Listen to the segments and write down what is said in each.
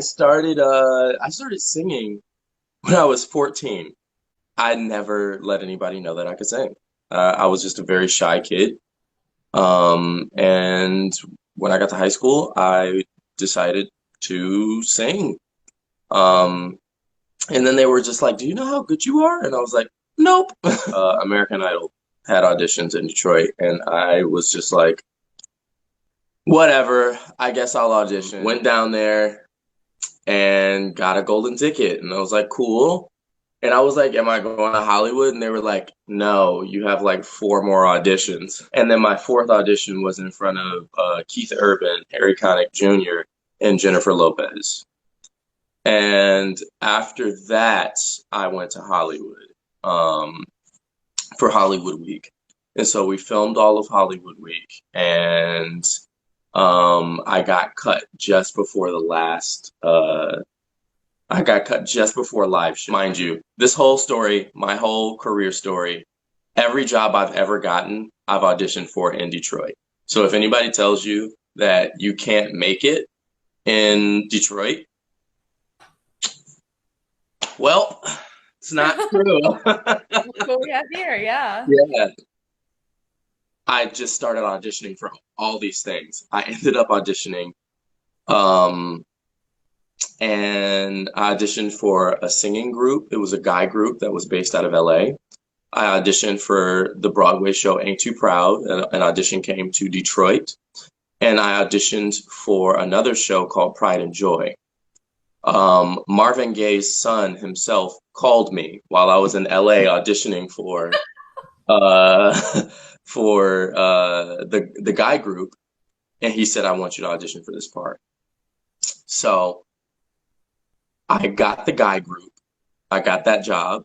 I started singing when I was 14. I never let anybody know that I could sing. I was just a very shy kid. And when I got to high school, I decided to sing. Um, and then they were just like, "Do you know how good you are?" And I was like, "Nope." American Idol had auditions in Detroit, and I was just like, "Whatever, I guess I'll audition." Went down there and got a golden ticket, and I was like, "Cool." And I was like, "Am I going to Hollywood?" And they were like, "No, you have like four more auditions." And then my fourth audition was in front of Keith Urban, Harry Connick Jr., and Jennifer Lopez. And after that, I went to Hollywood um, for Hollywood Week. And so we filmed all of Hollywood Week, and I got cut just before the last I got cut just before live show. Mind you, this whole story, my whole career story, every job I've ever gotten, I've auditioned for in Detroit. So if anybody tells you that you can't make it in Detroit, well, it's not true. Look what we have here. Yeah. Yeah. I just started auditioning for all these things. I ended up auditioning um, and I auditioned for a singing group. It was a guy group that was based out of LA. I auditioned for the Broadway show Ain't Too Proud. An audition came to Detroit. And I auditioned for another show called Pride and Joy. Marvin Gaye's son himself called me while I was in LA auditioning for uh, the guy group, and he said, "I want you to audition for this part." So I got the guy group. I got that job.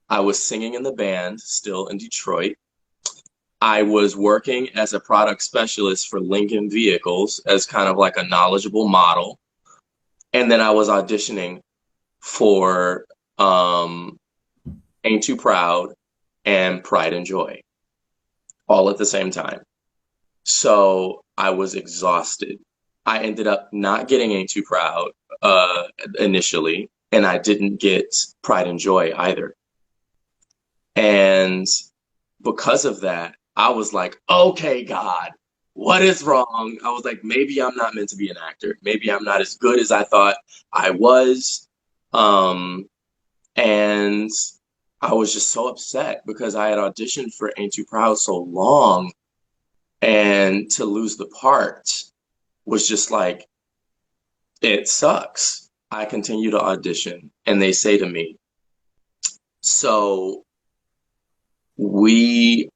I was singing in the band still in Detroit. I was working as a product specialist for Lincoln Vehicles as kind of like a knowledgeable model. And then I was auditioning for Ain't Too Proud and Pride and Joy all at the same time. So I was exhausted. I ended up not getting Ain't Too Proud initially, and I didn't get Pride and Joy either. And because of that, I was like, okay, God, what is wrong? I was like, maybe I'm not meant to be an actor. Maybe I'm not as good as I thought I was. Um, and I was just so upset because I had auditioned for Ain't Too Proud so long, and to lose the part was just like, it sucks. I continue to audition, and they say to me, "So we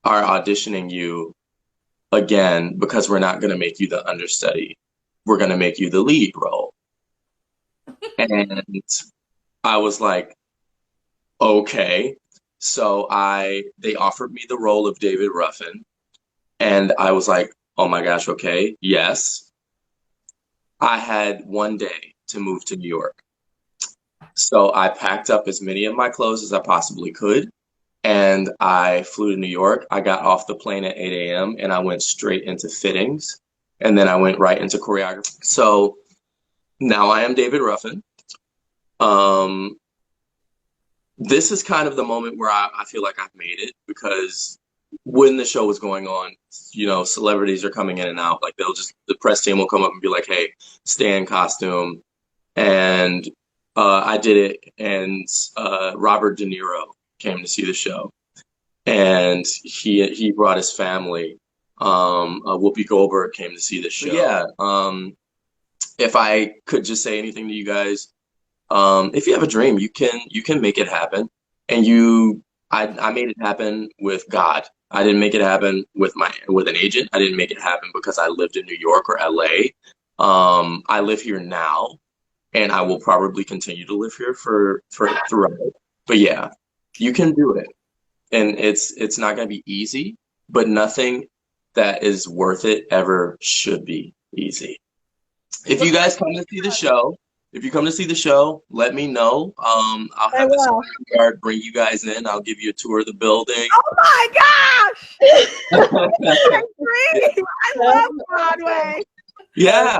are auditioning you again because we're not going to make you the understudy. We're going to make you the lead role." And I was like, okay. So they offered me the role of David Ruffin, and I was like, oh my gosh, okay, yes. I had one day to move to New York. So I packed up as many of my clothes as I possibly could, and I flew to New York. I got off the plane at 8 a.m. and I went straight into fittings, and then I went right into choreography. So now I am David Ruffin. Um, this is kind of the moment where I feel like I've made it because when the show was going on, celebrities are coming in and out. Like the press team will come up and be like, "Hey, stay in costume." And I did it, and Robert De Niro came to see the show, and he brought his family. Whoopi Goldberg came to see the show. But yeah, if I could just say anything to you guys, if you have a dream, you can make it happen. And I made it happen with God. I didn't make it happen with an agent. I didn't make it happen because I lived in New York or LA. I live here now, and I will probably continue to live here for throughout. But yeah, you can do it, and it's not going to be easy, but nothing that is worth it ever should be easy. If you guys come to see the show, if you come to see the show, let me know. I'll I have the will. security guard bring you guys in. I'll give you a tour of the building. Oh my gosh! My dream. I love Broadway. Yeah,